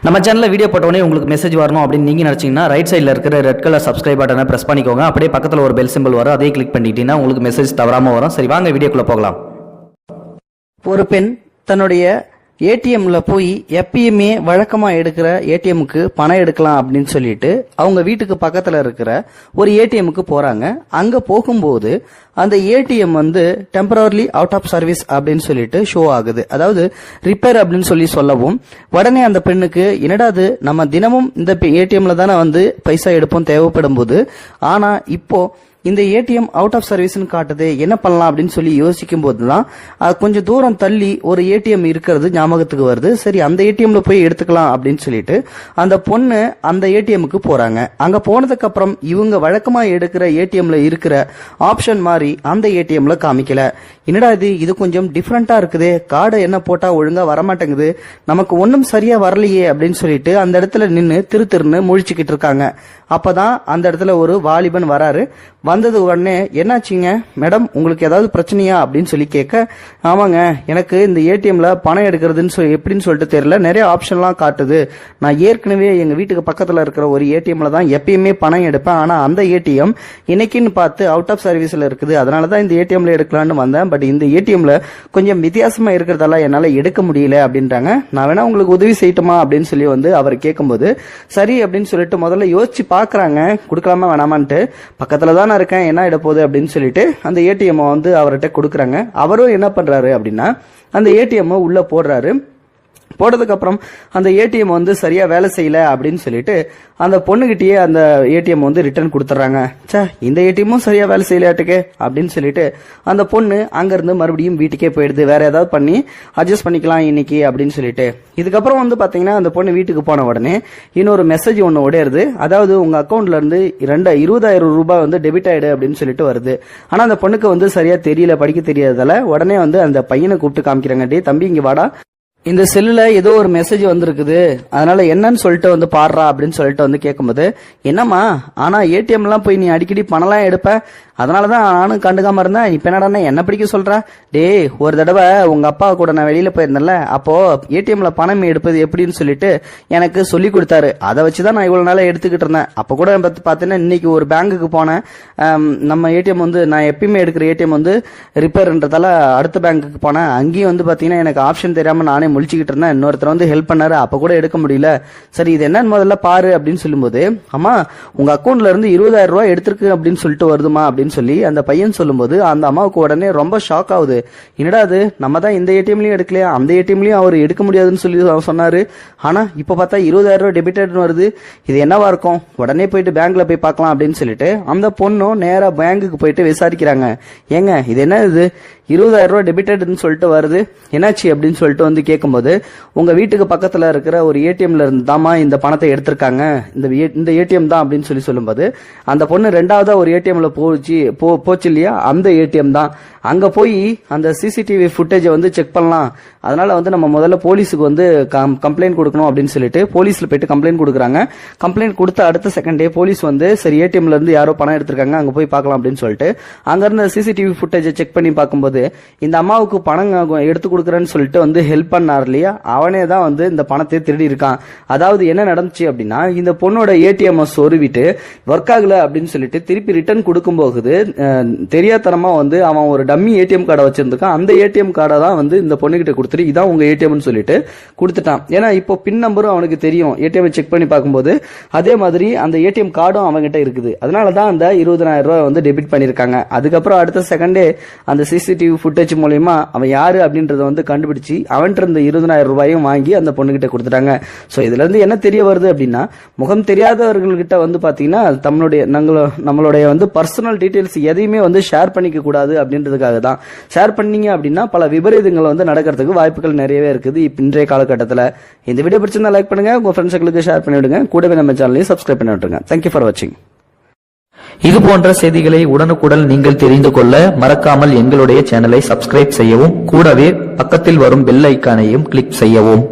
நம்ம சேனல்ல வீடியோ போட்டோடனே உங்களுக்கு மெசேஜ் வரணும் அப்படின்னு நீங்க நினைச்சீங்கன்னா ரைட் சைடில் இருக்கிற ரெட் கலர் சப்ஸ்கிரைப் பட்டனை பிரஸ் பண்ணிக்கோங்க. அப்படியே பக்கத்தில் ஒரு பெல் சிம்பிள் வரும், அதே கிளிக் பண்ணிட்டீங்கன்னா உங்களுக்கு மெசேஜ் தவறாம வரும். சரி, வாங்க வீடியோக்குள்ள போகலாம். ஒரு பெண் தன்னுடைய ஏடிஎம்ல போய் எப்பயுமே வழக்கமா எடுக்கிற ஏடிஎம்க்கு பணம் எடுக்கலாம் அப்படின்னு சொல்லிட்டு அவங்க வீட்டுக்கு பக்கத்துல இருக்கிற ஒரு ஏடிஎம்க்கு போறாங்க. அங்க போகும்போது அந்த ஏடிஎம் வந்து டெம்பரரிலி அவுட் ஆஃப் சர்வீஸ் அப்படின்னு சொல்லிட்டு ஷோ ஆகுது. அதாவது ரிப்பேர் அப்படின்னு சொல்லவும் உடனே அந்த பெண்ணுக்கு என்னடாது, நம்ம தினமும் இந்த ஏடிஎம்ல தானே வந்து பைசா எடுப்போம் தேவைப்படும் போது, ஆனா இப்போ இந்த ஏடிஎம் அவுட் ஆஃப் சர்வீஸ்னு காட்டுது, என்ன பண்ணலாம் அப்படின்னு சொல்லி யோசிக்கும் போதுதான் கொஞ்சம் தூரம் தள்ளி ஒரு ஏடிஎம் இருக்கிறது ஞாபகத்துக்கு வருது. சரி, அந்த ஏடிஎம்ல போய் எடுத்துக்கலாம் அப்படின்னு சொல்லிட்டு அந்த பொண்ணு அந்த ஏடிஎம்க்கு போறாங்க. அங்க போனதுக்கு அப்புறம் இவங்க வழக்கமா எடுக்கிற ஏடிஎம்ல இருக்கிற ஆப்ஷன் மாதிரி அந்த ஏடிஎம்ல காமிக்கல. என்னடா இது கொஞ்சம் டிஃப்ரெண்டா இருக்குது, கார்டு என்ன போட்டா ஒழுங்கா வரமாட்டேங்குது, நமக்கு ஒன்னும் சரியா வரலையே அப்படின்னு சொல்லிட்டு அந்த இடத்துல நின்று திருன்னு முழிச்சுக்கிட்டு இருக்காங்க. அப்பதான் அந்த இடத்துல ஒரு வாலிபன் வராரு. வந்தது உடனே, என்னாச்சுங்க மேடம், உங்களுக்கு ஏதாவது பிரச்சனையா அப்படின்னு சொல்லி கேட்க, ஆமாங்க, எனக்கு இந்த ஏடிஎம்ல பணம் எடுக்கிறதுன்னு சொல்லி எப்படின்னு சொல்லிட்டு தெரியல, நிறைய ஆப்ஷன்லாம் காட்டுது. நான் ஏற்கனவே எங்க வீட்டுக்கு பக்கத்துல இருக்கிற ஒரு ஏடிஎம்ல தான் எப்பயுமே பணம் எடுப்பேன், ஆனா அந்த ஏடிஎம் இன்னைக்குன்னு பார்த்து அவுட் ஆஃப் சர்வீஸ்ல இருக்குது, அதனாலதான் இந்த ஏடிஎம்ல எடுக்கலான்னு வந்தேன். பட் இந்த ஏடிஎம்ல கொஞ்சம் வித்தியாசமா இருக்கிறதெல்லாம் என்னால எடுக்க முடியல அப்படின்றாங்க. நான் வேணா உங்களுக்கு உதவி செய்யட்டுமா அப்படின்னு சொல்லி வந்து அவர் கேட்கும்போது, சரி அப்படின்னு சொல்லிட்டு முதல்ல யோசிச்சு பாக்குறாங்க, கொடுக்கலாமா வேணாமான்ட்டு. பக்கத்துல தான் இருக்கேன், என்ன இட போகுது அப்படின்னு சொல்லிட்டு அந்த ஏடிஎம் வந்து அவர்கிட்ட கொடுக்குறாங்க. அவரும் என்ன பண்றாரு அப்படின்னா அந்த ஏடிஎம் உள்ள போடுறாரு. போட்டதுக்கு அப்புறம் அந்த ஏடிஎம் வந்து சரியா வேலை செய்யல அப்படின்னு சொல்லிட்டு அந்த பொண்ணுகிட்டயே அந்த ஏடிஎம் வந்து ரிட்டர்ன் கொடுத்துறாங்க. இந்த ஏடிஎம்மும் சரியா வேலை செய்யலாட்டுக்கு அப்படின்னு சொல்லிட்டு அந்த பொண்ணு அங்க இருந்து மறுபடியும் வீட்டுக்கே போயிடுது. வேற ஏதாவது பண்ணி அட்ஜஸ்ட் பண்ணிக்கலாம் இன்னைக்கு அப்படின்னு சொல்லிட்டு. இதுக்கப்புறம் வந்து பாத்தீங்கன்னா அந்த பொண்ணு வீட்டுக்கு போன உடனே இன்னொரு மெசேஜ் ஒன்னு உடையிறது. அதாவது உங்க அக்கௌண்ட்ல இருந்து 20,000 ரூபாய் வந்து டெபிட் ஆயிடு அப்படின்னு சொல்லிட்டு வருது. ஆனா அந்த பொண்ணுக்கு வந்து சரியா தெரியல, படிக்க தெரியாததால உடனே வந்து அந்த பையனை கூப்பிட்டு காமிக்கிறாங்க. டே தம்பி, இங்க வாடா, இந்த செல்லுல ஏதோ ஒரு மெசேஜ் வந்திருக்குது, அதனால என்னன்னு சொல்லிட்டு வந்து பாடுறா அப்படின்னு சொல்லிட்டு வந்து கேட்கும்போது, என்னம்மா, ஆனா ஏடிஎம் எல்லாம் போய் நீ அடிக்கடி பணம்லாம் எடுப்ப, அதனாலதான் நானும் கண்டுக்காம இருந்தேன், இப்ப என்னடா என்ன பிடிக்க சொல்ற? டே, ஒரு தடவை உங்க அப்பா கூட நான் வெளியில போயிருந்தேன்ல, அப்போ ஏடிஎம்ல பணம் எடுப்பது எப்படின்னு சொல்லிட்டு எனக்கு சொல்லி கொடுத்தாரு. அதை வச்சுதான் நான் இவ்வளவு நாளா எடுத்துக்கிட்டு இருந்தேன். அப்ப கூட பாத்தீங்கன்னா இன்னைக்கு ஒரு பேங்குக்கு போனேன். நம்ம ஏடிஎம் வந்து நான் எப்பயுமே எடுக்கிற ஏடிஎம் வந்து ரிப்பேர்ன்றதால அடுத்த பேங்குக்கு போனேன். அங்கேயும் வந்து பாத்தீங்கன்னா எனக்கு ஆப்ஷன் தெரியாம நானே முழிச்சுக்கிட்டு இருந்தேன். இன்னொருத்தர் வந்து ஹெல்ப் பண்ணாரு, அப்ப கூட எடுக்க முடியல. சரி, இது என்னன்னு முதல்ல பாரு அப்படின்னு சொல்லும்போது, அம்மா உங்க அக்கௌண்ட்ல இருந்து 20,000 ரூபாய் எடுத்திருக்கு அப்படின்னு சொல்லிட்டு வருதுமா அப்படின்னு சொல்லி அந்த பையன் சொல்லும்போது அந்த அம்மாவுக்கு உடனே ரொம்ப ஷாக் ஆகுது. என்னடா அது, நம்ம தான் இந்த ஏடிஎம்லயும் எடுக்கலையா, அந்த ஏடிஎம்லயும் அவர் எடுக்க முடியாதுன்னு சொல்லி சொன்னாரு, ஆனா இப்ப பார்த்தா 20,000 ரூபாய் டெபிட் வருது, இது என்னவா இருக்கும், உடனே போயிட்டு பேங்க்ல போய் பார்க்கலாம் அப்படின்னு சொல்லிட்டு அந்த பொண்ணும் நேரா பேங்குக்கு போயிட்டு விசாரிக்கிறாங்க. ஏங்க, இது என்ன, இது 20,000 ரூபாய் டெபிட்னு சொல்லிட்டு வருது, என்னாச்சு அப்படின்னு சொல்லிட்டு வந்து கேட்கும்போது, உங்க வீட்டுக்கு பக்கத்துல இருக்கிற ஒரு ஏடிஎம்ல இருந்து தாமா இந்த பணத்தை எடுத்திருக்காங்க, இந்த ஏடிஎம் தான் அப்படின்னு சொல்லி சொல்லும்போது அந்த பொண்ணு ரெண்டாவதா ஒரு ஏடிஎம்ல போச்சு இல்லையா, அந்த ஏடிஎம் தான். அங்க போய் அந்த சிசிடிவி ஃபுட்டேஜை வந்து செக் பண்ணலாம், அதனால வந்து நம்ம முதல்ல போலீஸுக்கு வந்து கம்ப்ளைண்ட் கொடுக்கணும் அப்படின்னு சொல்லிட்டு போலீஸ்ல போயிட்டு கம்ப்ளைண்ட் கொடுக்குறாங்க. கம்ப்ளைண்ட் கொடுத்த அடுத்த செகண்டே போலீஸ் வந்து சரி ஏடிஎம்ல இருந்து யாரோ பணம் எடுத்திருக்காங்க, அங்க போய் பார்க்கலாம் அப்படின்னு சொல்லிட்டு அங்க இருந்த சிசிடிவி ஃபுட்டேஜை செக் பண்ணி பார்க்கும்போது இந்த அம்மாவுக்கு பணம் எடுத்து கொடுக்குறேன்னு சொல்லிட்டு வந்து ஹெல்ப் பண்ணார் இல்லையா, அவனே தான் வந்து இந்த பணத்தை திருடி இருக்கான். அதாவது என்ன நடந்துச்சு அப்படின்னா, இந்த பொண்ணோட ஏடிஎம் சொருவிட்டு ஒர்க் ஆகல அப்படின்னு சொல்லிட்டு திருப்பி ரிட்டர்ன் கொடுக்கும் போகுது தெரியாதனமா வந்து அவன் ஒரு டம்மி ஏடிஎம் கார்டை வச்சிருந்துக்கான். அந்த ஏடிஎம் கார்டை தான் வந்து இந்த பொண்ணுகிட்ட கொடுத்துட்டு இதான் உங்க ஏடிஎம்னு சொல்லிட்டு கொடுத்துட்டான். ஏன்னா இப்போ பின் நம்பரும் அவனுக்கு தெரியும், ஏடிஎம் செக் பண்ணி பார்க்கும்போது அதே மாதிரி அந்த ஏடிஎம் கார்டும் அவன்கிட்ட இருக்குது. அதனாலதான் அந்த 20,000 ரூபாய் வந்து டெபிட் பண்ணிருக்காங்க. அதுக்கப்புறம் அடுத்த செகண்டே அந்த சிசிடிவி ஃபுட்டேஜ் மூலமா அவன் யாரு அப்படின்றத வந்து கண்டுபிடிச்சு அவன்கிட்ட இருந்த 20,000 ரூபாயும் வாங்கி அந்த பொண்ணுகிட்ட கொடுத்துட்டாங்க. சோ இதுல இருந்து என்ன தெரிய வருது அப்படின்னா, முகம் தெரியாதவர்கள்கிட்ட வந்து பாத்தீங்கன்னா நம்மளுடைய வந்து பர்சனல் டீடைல்ஸ் எதையுமே வந்து ஷேர் பண்ணிக்க கூடாது அப்படின்றதுக்காக தான். ஷேர் பண்ணீங்க அப்படின்னா பல விபரீதங்கள் வந்து நடக்கிறதுக்கு வாய்ப்புகள் நிறையவே இருக்குது இன்றைய காலகட்டத்தில். இந்த வீடியோ பிடிச்சிருந்தா லைக் பண்ணுங்க, உங்க ஃப்ரெண்ட்ஸ்களுக்கு ஷேர் பண்ணி விடுங்க, கூடவே நம்ம சேனலையும் சப்ஸ்கிரைப் பண்ணி விட்டுருங்க. தேங்க்யூ ஃபார் வாட்சிங். இது போன்ற செய்திகளை உடனுக்குடன் நீங்கள் தெரிந்து கொள்ள மறக்காமல் எங்களுடைய சேனலை சப்ஸ்கிரைப் செய்யவும், கூடவே பக்கத்தில் வரும் பெல் ஐக்கானையும் கிளிக் செய்யவும்.